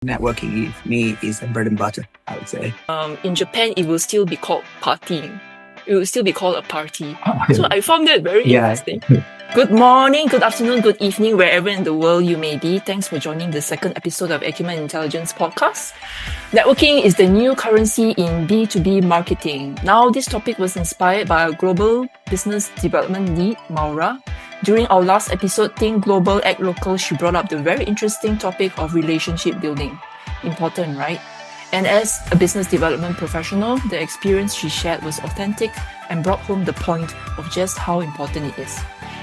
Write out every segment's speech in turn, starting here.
Networking for me is a bread and butter, I would say. In Japan, it will still be called partying. It will still be called a party. So I found that very interesting. Good morning, good afternoon, good evening, wherever in the world you may be. Thanks for joining the second episode of Acumen Intelligence Podcast. Networking is the new currency in B2B marketing. Now, this topic was inspired by our global business development lead, Maura. During our last episode, Think Global, Act Local, she brought up the very interesting topic of relationship building. Important, right? And as a business development professional, the experience she shared was authentic and brought home the point of just how important it is.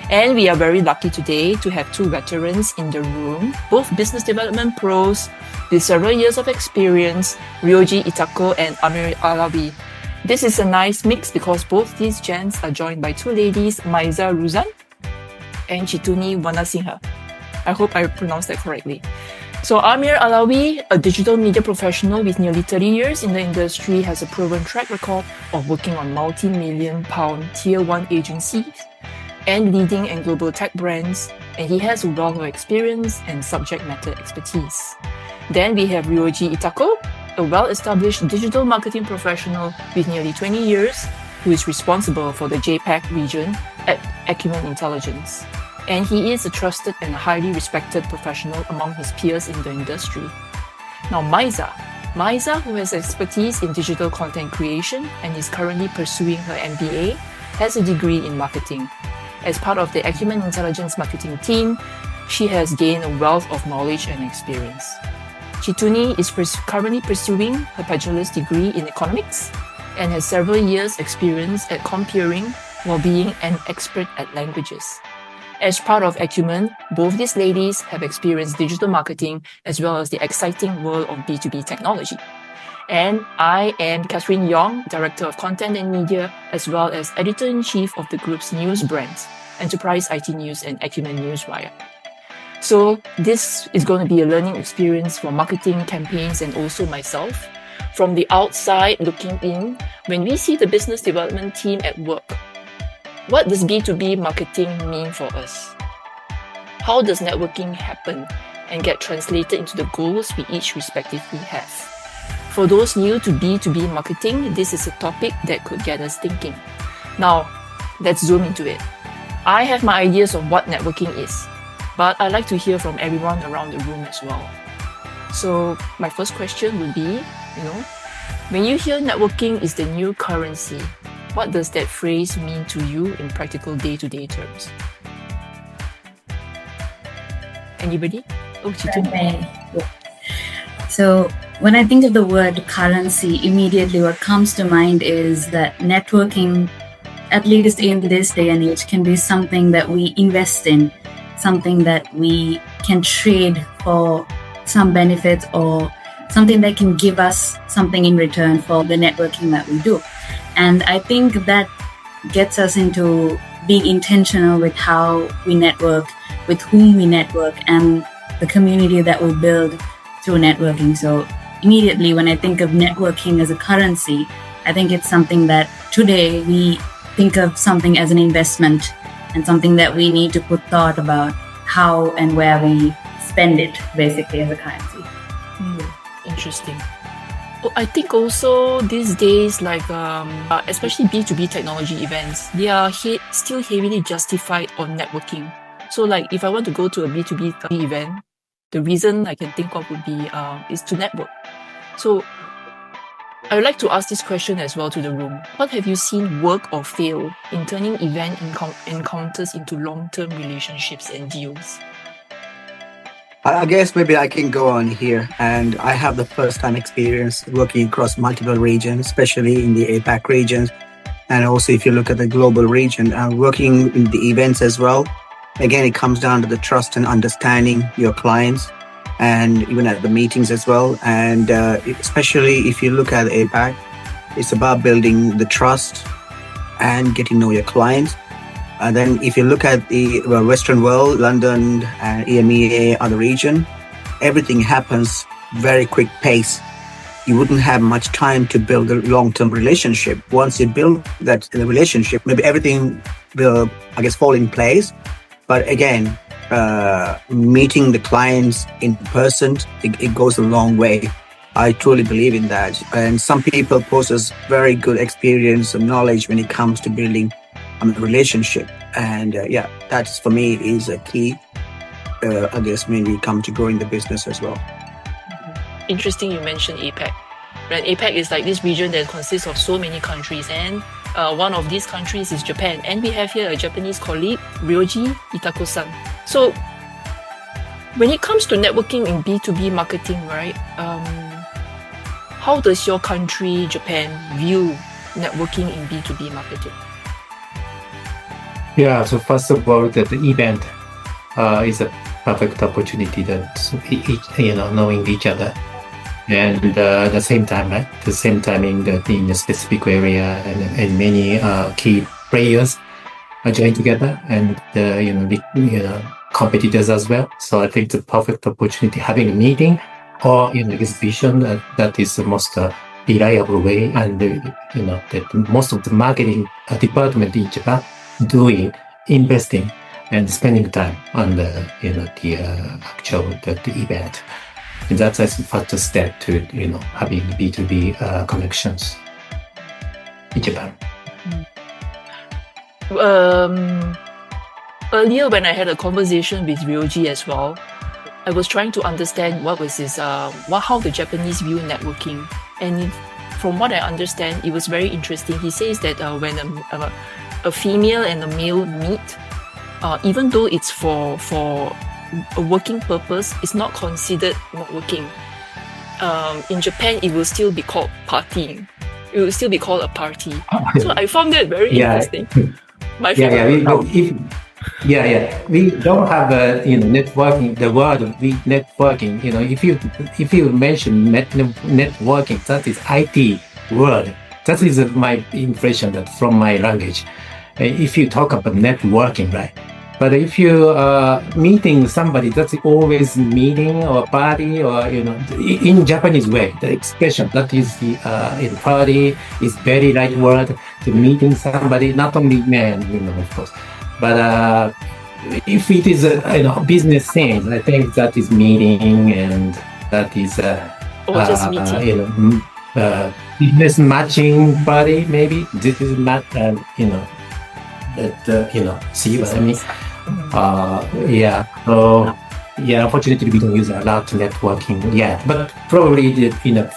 And we are very lucky today to have two veterans in the room, both business development pros with several years of experience, Ryoji Itako and Amir Alawi. This is a nice mix because both these gents are joined by two ladies, Maiza Ruzan and Chituni Wanasinghe. I hope I pronounced that correctly. So Amir Alawi, a digital media professional with nearly 30 years in the industry, has a proven track record of working on multi-million pound tier 1 agencies and leading and global tech brands, and he has a wealth of experience and subject matter expertise. Then we have Ryoji Itako, a well-established digital marketing professional with nearly 20 years, who is responsible for the JPAC region at Acumen Intelligence. And he is a trusted and highly respected professional among his peers in the industry. Now, Maiza, who has expertise in digital content creation and is currently pursuing her MBA, has a degree in marketing. As part of the Acumen Intelligence marketing team, she has gained a wealth of knowledge and experience. Chituni is currently pursuing her bachelor's degree in economics and has several years' experience at comparing while being an expert at languages. As part of Acumen, both these ladies have experienced digital marketing as well as the exciting world of B2B technology. And I am Catherine Yong, Director of Content and Media, as well as Editor-in-Chief of the group's news brands, Enterprise IT News and Acumen Newswire. So this is going to be a learning experience for marketing campaigns and also myself. From the outside looking in, when we see the business development team at work, what does B2B marketing mean for us? How does networking happen and get translated into the goals we each respectively have? For those new to B2B marketing, this is a topic that could get us thinking. Now, let's zoom into it. I have my ideas of what networking is, but I'd like to hear from everyone around the room as well. So my first question would be, when you hear networking is the new currency, what does that phrase mean to you in practical day-to-day terms? Anybody? Oh, Chituni. So when I think of the word currency, immediately what comes to mind is that networking, at least in this day and age, can be something that we invest in, something that we can trade for some benefits or something that can give us something in return for the networking that we do. And I think that gets us into being intentional with how we network, with whom we network, and the community that we build through networking. So immediately when I think of networking as a currency, I think it's something that today we think of something as an investment and something that we need to put thought about how and where we spend it, basically, as a currency. Interesting. I think also these days, especially B2B technology events, they are still heavily justified on networking. So if I want to go to a B2B event, the reason I can think of would be is to network. So I would like to ask this question as well to the room. What have you seen work or fail in turning event encounters into long-term relationships and deals? I guess maybe I can go on here, and I have the first-time experience working across multiple regions, especially in the APAC regions, and also if you look at the global region, working in the events as well. Again, it comes down to the trust and understanding your clients, and even at the meetings as well. And especially if you look at APAC, it's about building the trust and getting to know your clients. And then if you look at the Western world, London and EMEA, other region, everything happens very quick pace. You wouldn't have much time to build a long-term relationship. Once you build that relationship, maybe everything will, fall in place. But again, meeting the clients in person, it goes a long way. I truly believe in that. And some people possess very good experience and knowledge when it comes to building a relationship. And yeah, that's for me is a key, I guess, when we come to growing the business as well. Interesting you mentioned APAC. Right? APAC is like this region that consists of so many countries, and one of these countries is Japan. And we have here a Japanese colleague, Ryoji Itako-san. So when it comes to networking in B2B marketing, right? How does your country, Japan, view networking in B2B marketing? Yeah, so first of all, that the event is a perfect opportunity that knowing each other, and the same time, right? The same timing that in a specific area, and many key players are joined together, and competitors as well. So I think the perfect opportunity having a meeting or exhibition that is the most reliable way, and that most of the marketing department in Japan doing investing and spending time on the actual the event. And that's the first step to having B2B connections in Japan. Earlier when I had a conversation with Ryoji as well, I was trying to understand what was his how the Japanese view networking, and from what I understand, it was very interesting. He says that when a female and a male meet, even though it's for a working purpose, it's not considered networking. In Japan, it will still be called partying. It will still be called a party. So I found that very interesting. We don't have networking. The word networking. If you mention networking, that is IT word. That is my impression that from my language. If you talk about networking, right? But if you meeting somebody, that's always meeting or party, or in Japanese way, the expression that is the party is very right word to meeting somebody, not only men, of course. But if it is a business thing, I think that is meeting, and that is just meeting. Business matching party, maybe. This is not see what I mean? So unfortunately we don't use a lot of networking yet, but probably in a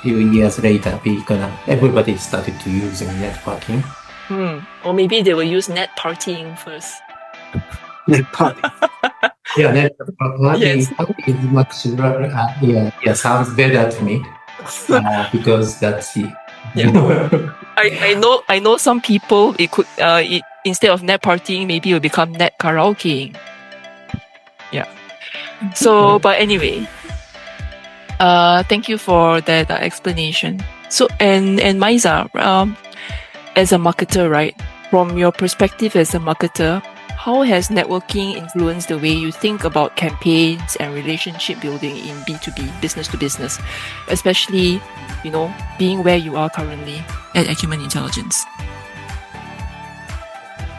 few years later everybody started to using networking. Or maybe they will use net partying first. Net party. Net party is much sounds better to me because that's the. I know some people, it could instead of net partying, maybe it will become net karaokeing. Yeah. So, but anyway, thank you for that explanation. So, and Maiza, as a marketer, right? From your perspective as a marketer, how has networking influenced the way you think about campaigns and relationship building in B2B, business to business, especially, being where you are currently at Acumen Intelligence?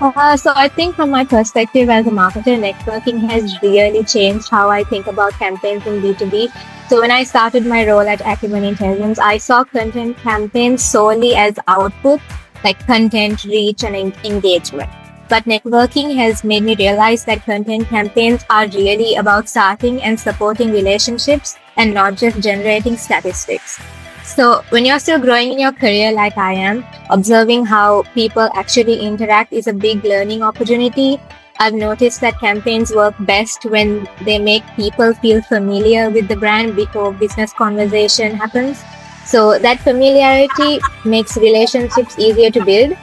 So I think from my perspective as a marketer, networking has really changed how I think about campaigns in B2B. So when I started my role at Acumen Intelligence, I saw content campaigns solely as output, like content, reach, and engagement. But networking has made me realize that content campaigns are really about starting and supporting relationships and not just generating statistics. So when you're still growing in your career like I am, observing how people actually interact is a big learning opportunity. I've noticed that campaigns work best when they make people feel familiar with the brand before business conversation happens. So that familiarity makes relationships easier to build.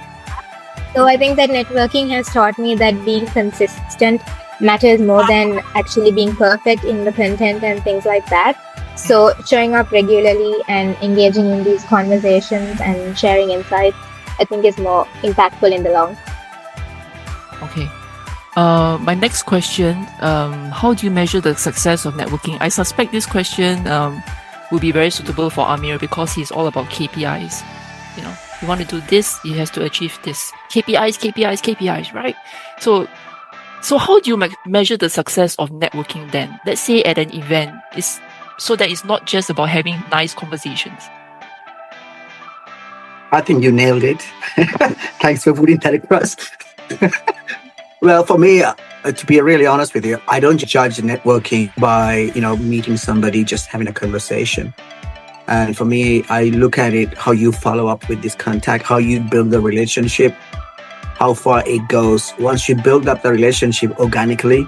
So I think that networking has taught me that being consistent matters more than actually being perfect in the content and things like that. So showing up regularly and engaging in these conversations and sharing insights, I think is more impactful in the long. Okay. My next question, how do you measure the success of networking? I suspect this question will be very suitable for Amir because he's all about KPIs. You want to do this, he has to achieve this. KPIs, right? So So how do you measure the success of networking then? Let's say at an event, so that it's not just about having nice conversations. I think you nailed it. Thanks for putting that across. Well, for me, to be really honest with you, I don't judge networking by, meeting somebody, just having a conversation. And for me, I look at it, how you follow up with this contact, how you build the relationship, how far it goes. Once you build up the relationship organically,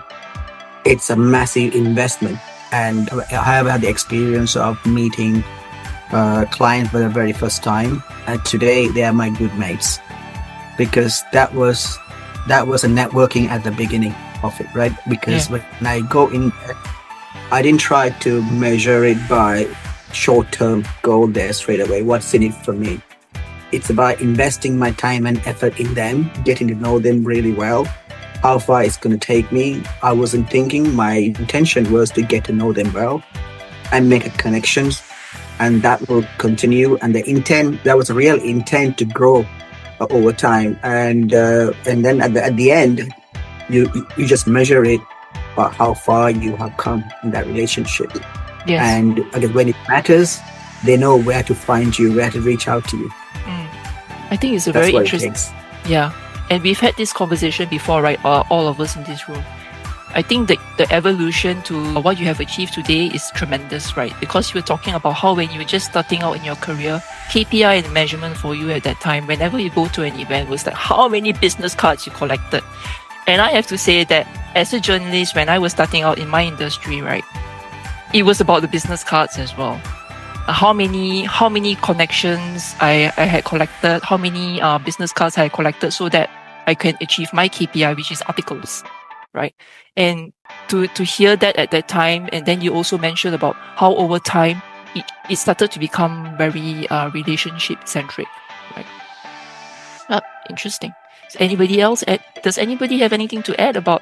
it's a massive investment. And I have had the experience of meeting clients for the very first time. And today they are my good mates, because that was a networking at the beginning of it, right? Because when I go in, I didn't try to measure it by short-term goal there straight away. What's in it for me? It's about investing my time and effort in them, getting to know them really well, how far it's going to take me. I wasn't thinking. My intention was to get to know them well and make a connections, and that will continue. And that was a real intent to grow over time. And then at the end, you just measure it by how far you have come in that relationship. Yes. And again, when it matters, they know where to find you, where to reach out to you. I think it's a That's very what interesting. it takes. Yeah, and we've had this conversation before, right? All of us in this room. I think that the evolution to what you have achieved today is tremendous, right? Because you were talking about how when you were just starting out in your career, KPI and measurement for you at that time, whenever you go to an event, was like how many business cards you collected. And I have to say that as a journalist, when I was starting out in my industry, right, it was about the business cards as well. How many connections I had collected, how many business cards I had collected, so that I can achieve my KPI, which is articles, right? And to hear that at that time, and then you also mentioned about how over time it started to become very relationship centric, right? Interesting. Does anybody have anything to add about,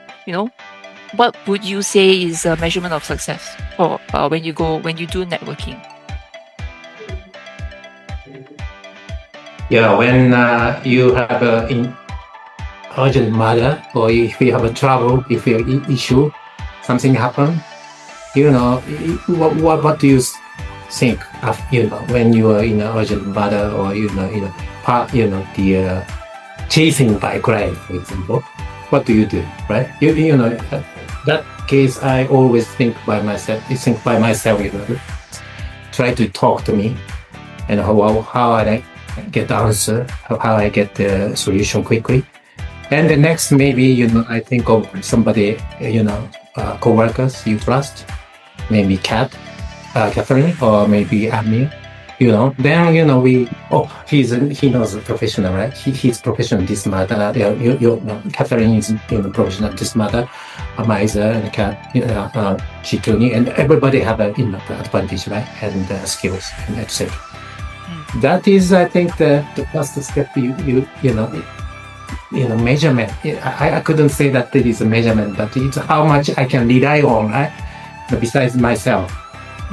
what would you say is a measurement of success for when you do networking? Yeah, when you have an urgent matter, or if you have a trouble, if you have an issue, something happen, what do you think of, when you are in an urgent matter, or the chasing by crime, for example, what do you do, right? That case, I always think by myself, try to talk to me, and how I get the answer, how I get the solution quickly. And the next, maybe, I think of somebody, co-workers you trust, maybe Catherine, or maybe Amir, then, he knows a professional, right? He's professional in this matter. Catherine is, professional in this matter. Amaiza and Kat, Chikuni, and everybody have a, advantage, right? And skills, and etc. That is, I think, the first step. Measurement. I couldn't say that it is a measurement, but it's how much I can rely on, right? Besides myself.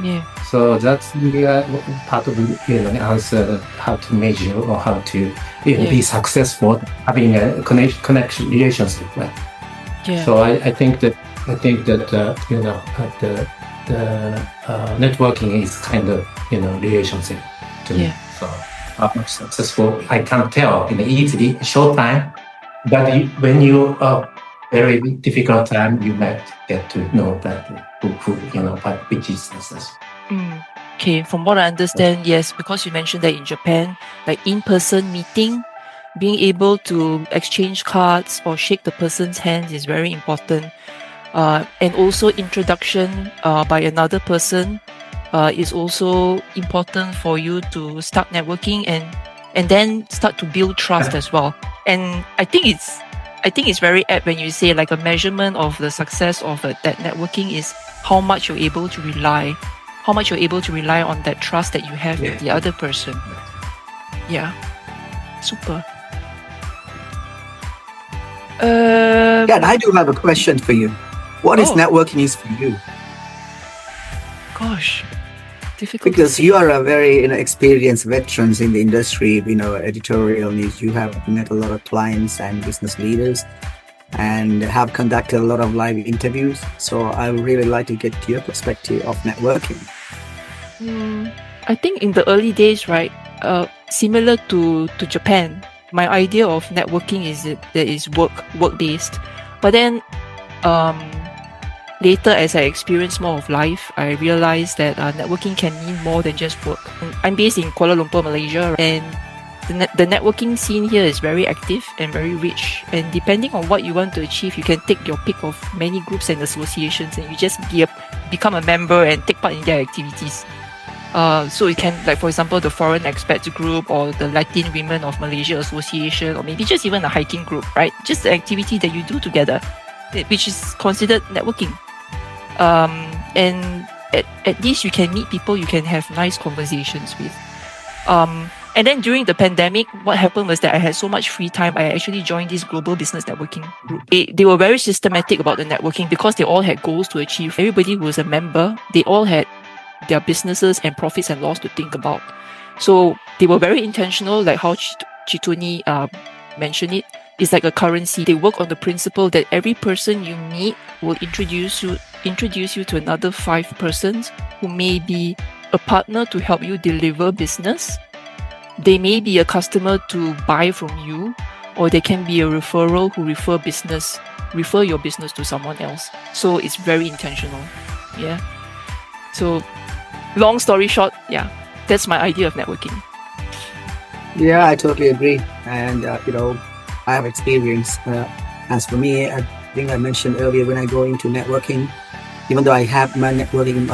Yeah. So that's the part of the answer, how to measure, or how to be successful, having a connection relationship, right? Yeah. So I think that networking is kind of relationship to me. So how much successful I can't tell easily, short time, but when you are very difficult time, you might get to know that which is successful. Okay, from what I understand, yes, because you mentioned that in Japan, like in-person meeting, being able to exchange cards or shake the person's hands is very important. And also introduction by another person is also important for you to start networking and then start to build trust as well. And I think it's very apt when you say like a measurement of the success of that networking is how much you're able to rely on that trust that you have with the other person. Yeah. Super. And I do have a question for you. What is networking is for you? Gosh, difficult. Because you are a very experienced veterans in the industry, editorial news. You have met a lot of clients and business leaders. and have conducted a lot of live interviews. So I would really like to get your perspective of networking. I think in the early days, right, similar to Japan, my idea of networking is that is work based. But then later, as I experienced more of life, I realized that networking can mean more than just work. I'm based in Kuala Lumpur, Malaysia, and the networking scene here is very active and very rich. And depending on what you want to achieve, you can take your pick of many groups and associations, and you just become a member and take part in their activities. So it can, like for example, the Foreign Expats Group or the Latin Women of Malaysia Association, or maybe just even a hiking group, right? Just the activity that you do together, which is considered networking. And at least you can meet people you can have nice conversations with. And then during the pandemic, what happened was that I had so much free time. I actually joined this global business networking group. They were very systematic about the networking because they all had goals to achieve. Everybody who was a member, they all had their businesses and profits and loss to think about. So they were very intentional, like how Chituni mentioned it. It's like a currency. They work on the principle that every person you meet will introduce you to another 5 persons who may be a partner to help you deliver business. They may be a customer to buy from you, or they can be a referral who refer your business to someone else. So it's very intentional. Yeah. So long story short, yeah, that's my idea of networking. Yeah, I totally agree. And, I have experience. As for me, I think I mentioned earlier when I go into networking, even though I have my networking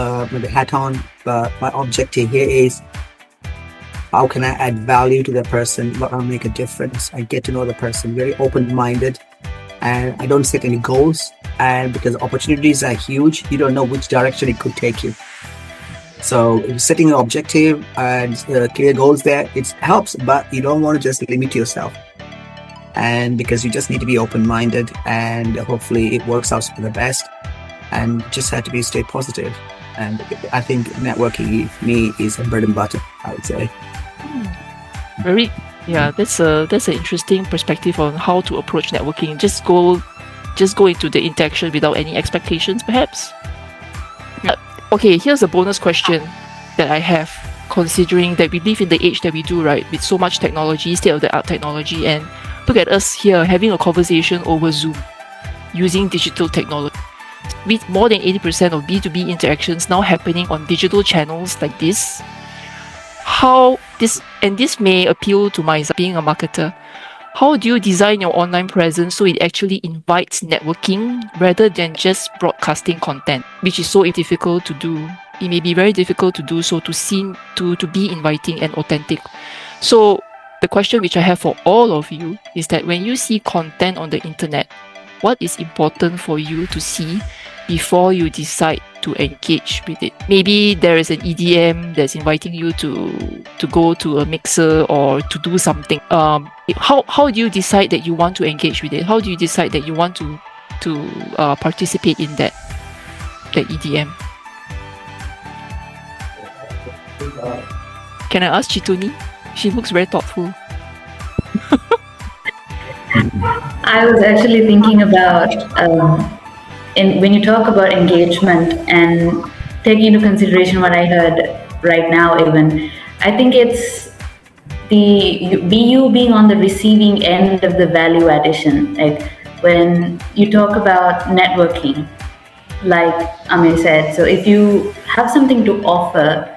hat on, but my objective here is how can I add value to the person? What will make a difference? I get to know the person, very open-minded, and I don't set any goals. And because opportunities are huge, you don't know which direction it could take you. So setting an objective and clear goals there, it helps, but you don't want to just limit yourself. And because you just need to be open-minded, and hopefully it works out for the best, and just have to stay positive. And I think networking for me is a bread and butter, I would say. That's an interesting perspective on how to approach networking. Just go into the interaction without any expectations, perhaps. Okay, here's a bonus question that I have, considering that we live in the age that we do, right? With so much technology, state-of-the-art technology, and look at us here having a conversation over Zoom using digital technology. With more than 80% of B2B interactions now happening on digital channels like this, this may appeal to myself being a marketer. How do you design your online presence so it actually invites networking rather than just broadcasting content, which is so difficult to do? It may be very difficult to do so, to be inviting and authentic. So the question which I have for all of you is that when you see content on the internet, what is important for you to see before you decide to engage with it? Maybe there is an EDM that's inviting you to go to a mixer or to do something. How do you decide that you want to engage with it? How do you decide that you want to participate in that EDM? Can I ask Chituni? She looks very thoughtful. I was actually thinking about when you talk about engagement and taking into consideration what I heard right now, even I think it's you being on the receiving end of the value addition. Like when you talk about networking, like Amir said, so if you have something to offer,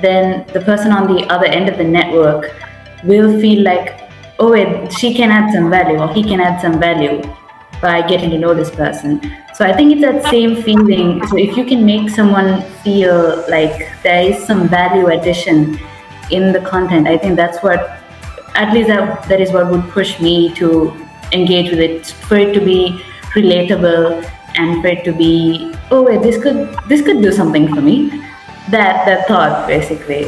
then the person on the other end of the network will feel like, oh wait, she can add some value or he can add some value by getting to know this person. So I think it's that same feeling. So if you can make someone feel like there is some value addition in the content, I think that's what, at least that is what would push me to engage with it, for it to be relatable and for it to be, oh wait, this could do something for me. That thought, basically.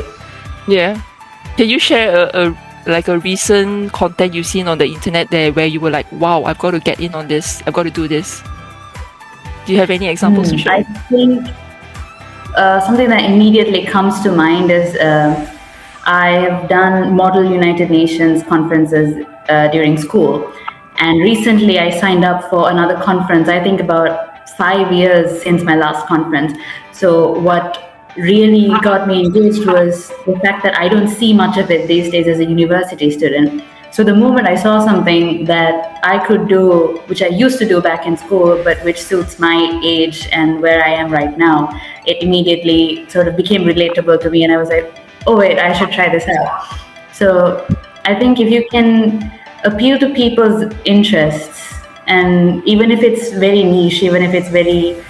Yeah. Can you share a recent content you've seen on the internet there where you were like, wow, I've got to get in on this, I've got to do this? Do you have any examples to share? I think something that immediately comes to mind is I have done Model United Nations conferences during school. And recently I signed up for another conference, I think about 5 years since my last conference. So what really got me engaged was the fact that I don't see much of it these days as a university student. So the moment I saw something that I could do, which I used to do back in school, but which suits my age and where I am right now, it immediately sort of became relatable to me. And I was like, oh wait, I should try this out. So I think if you can appeal to people's interests, and even if it's very niche, even if it's very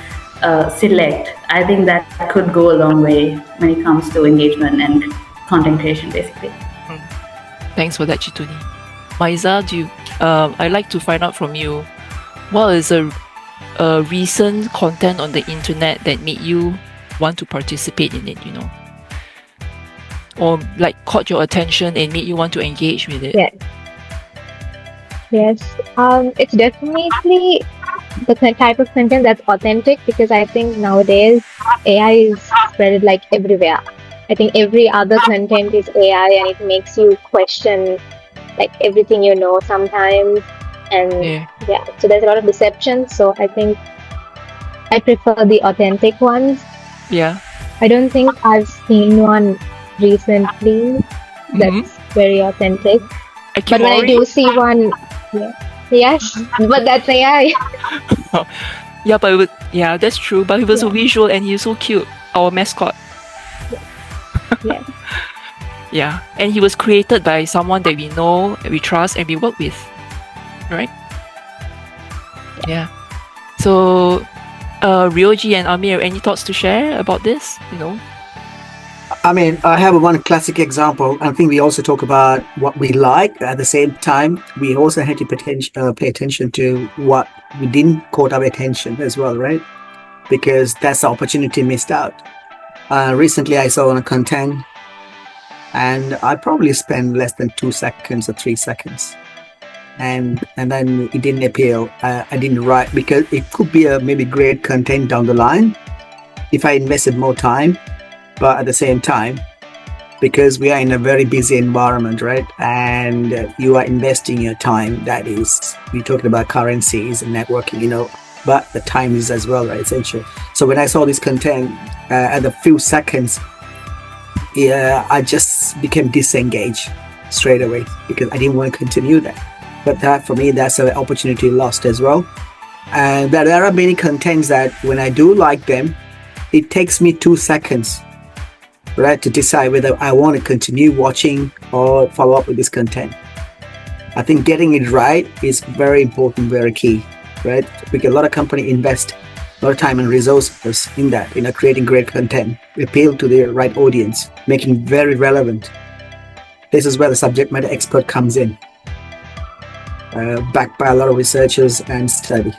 select, I think that could go a long way when it comes to engagement and content creation, basically. Thanks for that, Chituni. Maiza, I'd like to find out from you, what is a recent content on the internet that made you want to participate in it, or like caught your attention and made you want to engage with it? Yes. It's definitely the type of content that's authentic, because I think nowadays AI is spread like everywhere. I think every other content is AI, and it makes you question like everything sometimes. And so there's a lot of deception. So I think I prefer the authentic ones. Yeah. I don't think I've seen one recently that's very authentic. But when I do see one, yes, but that's AI. That's true. But he was so visual and he's so cute. Our mascot. Yes. Yeah, and he was created by someone that we know, we trust, and we work with, right? Yeah. So, Ryoji and Amir, any thoughts to share about this? I mean, I have one classic example. I think we also talk about what we like. At the same time, we also had to pay attention to what we didn't caught our attention as well, right? Because that's the opportunity missed out. Recently, I saw a content, and I probably spent less than 2 seconds or 3 seconds. And then it didn't appeal. I didn't write, because it could be a maybe great content down the line if I invested more time. But at the same time, because we are in a very busy environment, right? And you are investing your time. That is, we're talking about currencies and networking, but the time is as well, right? Essential. So when I saw this content, at a few seconds, I just became disengaged straight away because I didn't want to continue that. But that, for me, that's an opportunity lost as well. And there are many contents that when I do like them, it takes me 2 seconds, right, to decide whether I want to continue watching or follow up with this content. I think getting it right is very important, very key, right? Because a lot of companies invest a lot of time and resources in that, creating great content, appeal to the right audience, making very relevant. This is where the subject matter expert comes in, backed by a lot of researchers and study.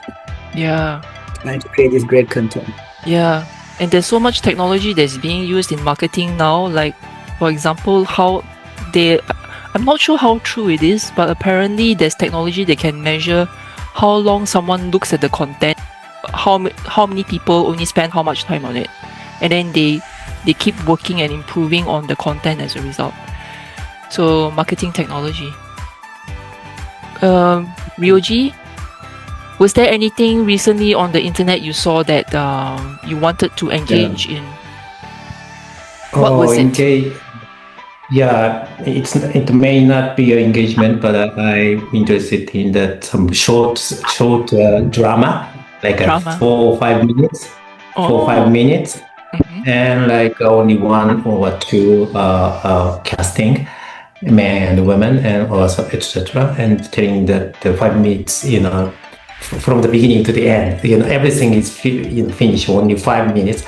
Yeah. And to create this great content. Yeah. And there's so much technology that's being used in marketing now. Like, for example, I'm not sure how true it is, but apparently there's technology that can measure how long someone looks at the content, how many people only spend how much time on it. And then they keep working and improving on the content as a result. So, marketing technology. Ryoji, was there anything recently on the internet you saw that you wanted to engage in? What was it? It may not be an engagement, but I'm interested in that some short drama, like 4 or 5 minutes, 4 or 5 minutes, and like only 1 or 2 casting, men and women, and also etc. And telling that the 5 minutes, from the beginning to the end, everything is finished only 5 minutes.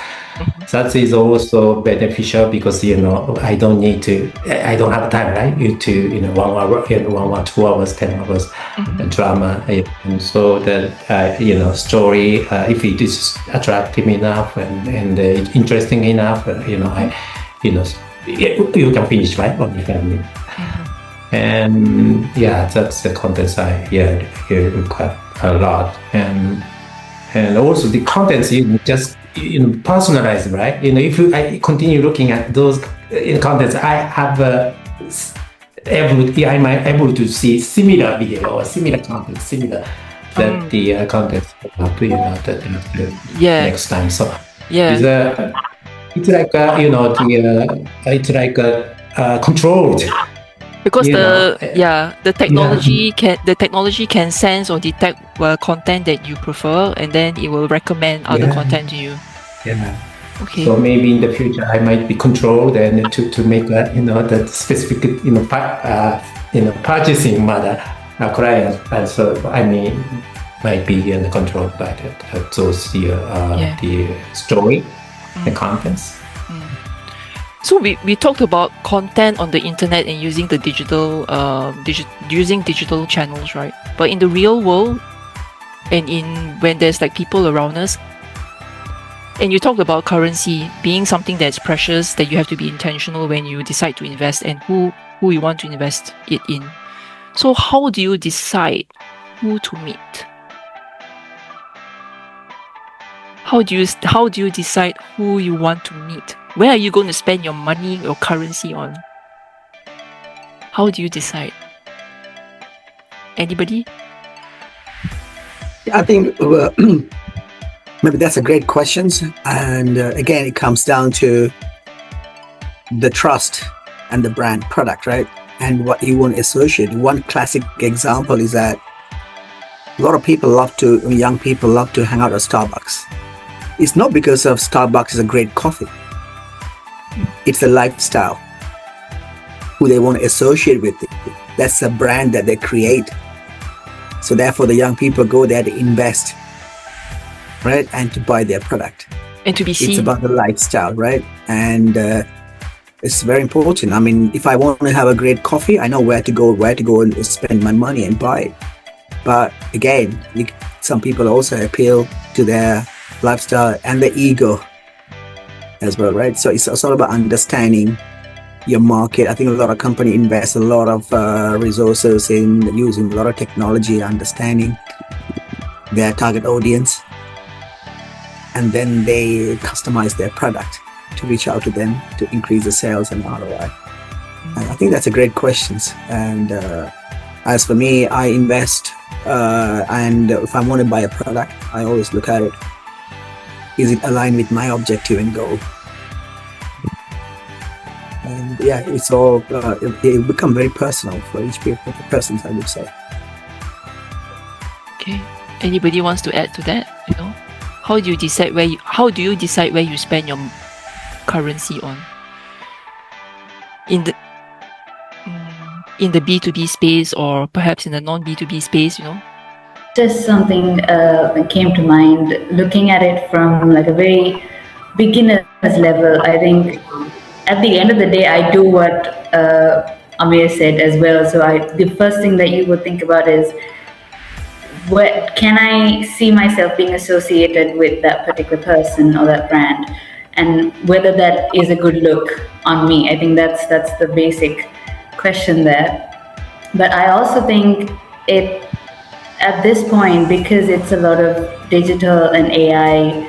That is also beneficial because I don't have time, right? To 1 hour, 1 or 2 hours, 10 hours drama, and so that story, if it is attractive enough and interesting enough, you can finish, right, on the 5 minutes. And that's the content I look at a lot, and also the contents just personalized, right? If I continue looking at those contents, I have able to see similar video or similar content, similar that the content the next time. So it's like it's like controlled. Because the technology can sense or detect content that you prefer, and then it will recommend other content to you. Yeah. Okay. So maybe in the future I might be controlled and to make that specific purchasing matter client, and so I mean might be controlled by those the story, the contents. So we talked about content on the internet and using the digital channels, right? But in the real world, and when there's like people around us, and you talked about currency being something that's precious, that you have to be intentional when you decide to invest and who you want to invest it in. So how do you decide who to meet? How do you decide who you want to meet? Where are you going to spend your money or currency on? How do you decide? Anybody? I think maybe that's a great question. And again, it comes down to the trust and the brand product, right? And what you want to associate. One classic example is that a lot of young people love to hang out at Starbucks. It's not because of Starbucks is a great coffee. It's a lifestyle, who they want to associate with it. That's a brand that they create. So therefore, the young people go there to invest, right? And to buy their product. And to be seen. It's about the lifestyle, right? And it's very important. I mean, if I want to have a great coffee, I know where to go and spend my money and buy it. But again, some people also appeal to their lifestyle and the ego as well, right? So it's all about understanding your market. I think a lot of companies invest a lot of resources in using a lot of technology, understanding their target audience, and then they customize their product to reach out to them to increase the sales and ROI. And I think that's a great question. And as for me, I invest, and if I want to buy a product, I always look at it. Is it aligned with my objective and goal? And yeah, it's all it become very personal for each person, I would say. Okay. Anybody wants to add to that? How do you decide where you spend your currency on? In the B2B space, or perhaps in the non-B2B space, Just something that came to mind, looking at it from like a very beginner's level. I think at the end of the day, I do what Amir said as well. So the first thing that you would think about is, what can I see myself being associated with that particular person or that brand, and whether that is a good look on me. I think that's the basic question there. But I also think it, at this point, because it's a lot of digital and AI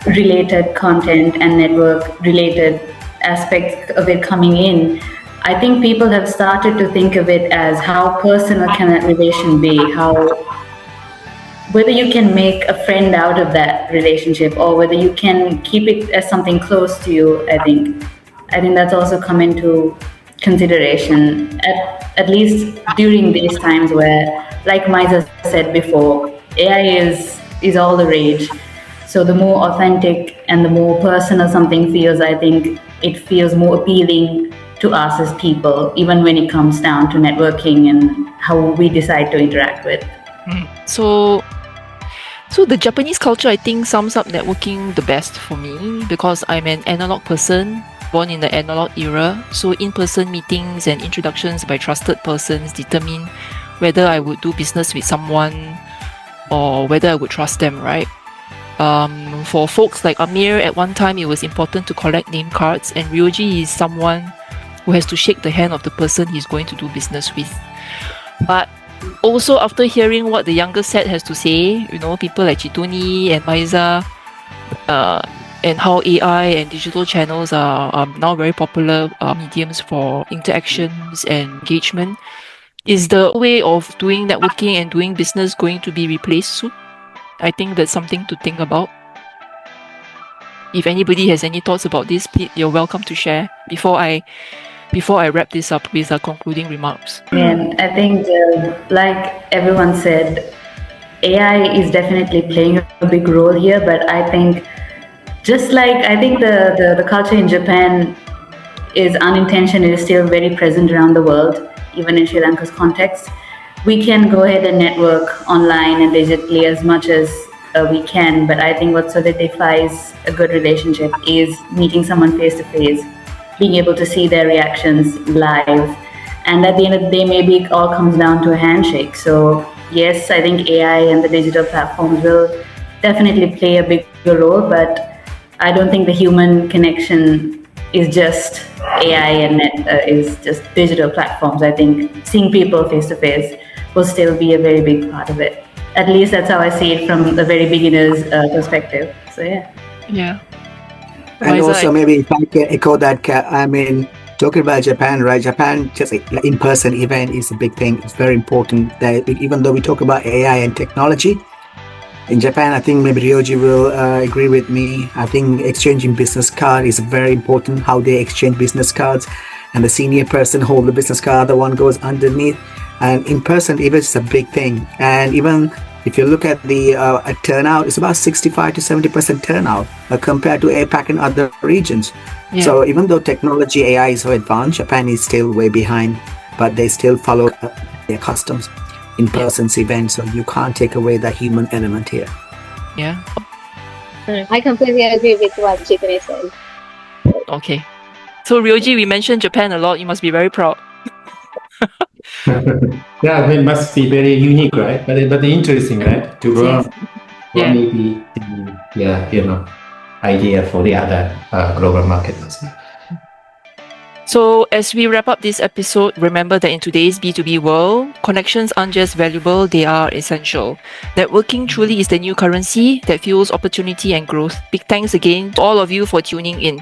related content and network related aspects of it coming in, I think people have started to think of it as how personal can that relation be, whether you can make a friend out of that relationship or whether you can keep it as something close to you. I think that's also come into consideration, at least during these times where, like Maisa said before, AI is all the rage. So the more authentic and the more personal something feels, I think it feels more appealing to us as people, even when it comes down to networking and how we decide to interact with. So the Japanese culture, I think, sums up networking the best for me, because I'm an analog person, born in the analog era. So in-person meetings and introductions by trusted persons determine whether I would do business with someone or whether I would trust them, right? For folks like Amir, at one time it was important to collect name cards, and Ryoji is someone who has to shake the hand of the person he's going to do business with. But also, after hearing what the younger set has to say, people like Chituni and Maisa, and how AI and digital channels are now very popular mediums for interactions and engagement. Is the way of doing networking and doing business going to be replaced soon? I think that's something to think about. If anybody has any thoughts about this, please, you're welcome to share before I wrap this up with concluding remarks. And I think, like everyone said, AI is definitely playing a big role here, but I think the culture in Japan is unintentionally still very present around the world, even in Sri Lanka's context. We can go ahead and network online and digitally as much as we can, but I think what solidifies a good relationship is meeting someone face to face, being able to see their reactions live, and at the end of the day, maybe it all comes down to a handshake. So yes, I think AI and the digital platforms will definitely play a bigger role, but I don't think the human connection is just AI and is just digital platforms. I think seeing people face to face will still be a very big part of it. At least that's how I see it from the very beginner's perspective. So yeah. Yeah. And also, maybe if I can echo that, I mean, talking about Japan, right? Japan, just like in-person event is a big thing. It's very important that even though we talk about AI and technology, in Japan, I think maybe Ryoji will agree with me. I think exchanging business card is very important, how they exchange business cards. And the senior person hold the business card, the one goes underneath. And in-person events is a big thing. And even if you look at the turnout, it's about 65 to 70% turnout compared to APAC and other regions. Yeah. So even though technology, AI is so advanced, Japan is still way behind, but they still follow their customs. In-person events, so you can't take away the human element here. Yeah. I completely agree with what Chikune said. Okay. So Ryoji, we mentioned Japan a lot. You must be very proud. Yeah, it must be very unique, right? But interesting, right? To learn maybe idea for the other global markets. So as we wrap up this episode, remember that in today's B2B world, connections aren't just valuable, they are essential. Networking truly is the new currency that fuels opportunity and growth. Big thanks again to all of you for tuning in.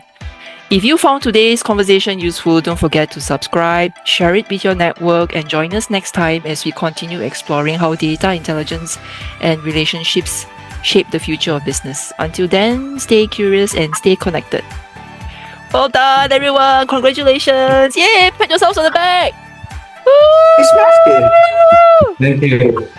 If you found today's conversation useful, don't forget to subscribe, share it with your network, and join us next time as we continue exploring how data intelligence and relationships shape the future of business. Until then, stay curious and stay connected. Well done, everyone! Congratulations! Yay! Pat yourselves on the back! Woo! It's massive. Thank you.